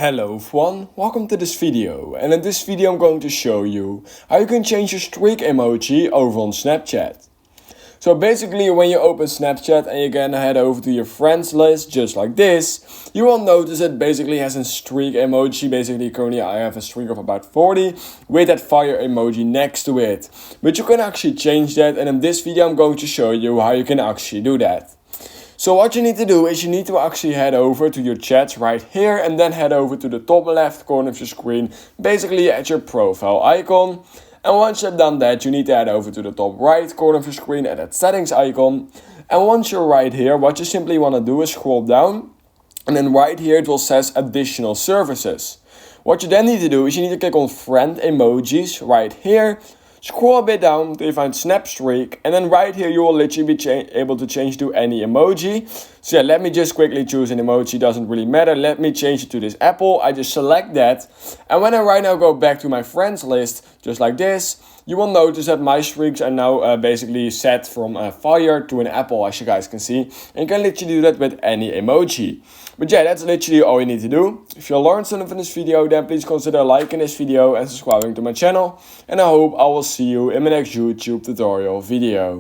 Hello everyone, welcome to this video, and in this video I'm going to show you how you can change your streak emoji over on Snapchat. So basically when you open Snapchat and you can head over to your friends list just like this, you will notice it basically has a streak emoji. Basically currently I have a streak of about 40 with that fire emoji next to it. But you can actually change that, and in this video I'm going to show you how you can actually do that. So what you need to do is you need to actually head over to your chats right here and then head over to the top left corner of your screen, basically at your profile icon. And once you've done that, you need to head over to the top right corner of your screen at that settings icon. And once you're right here, what you simply want to do is scroll down, and then right here it will says additional services. What you then need to do is you need to click on friend emojis right here. Scroll a bit down till you find Snap Streak, and then right here you will literally be able to change to any emoji. So yeah, let me just quickly choose an emoji, doesn't really matter. Let me change it to this apple. I just select that, and when I right now go back to my friends list, just like this, you will notice that my streaks are now basically set from fire to an apple, as you guys can see. And you can literally do that with any emoji. But yeah, that's literally all you need to do. If you learned something from this video, then please consider liking this video and subscribing to my channel. And I hope I will see you in my next YouTube tutorial video.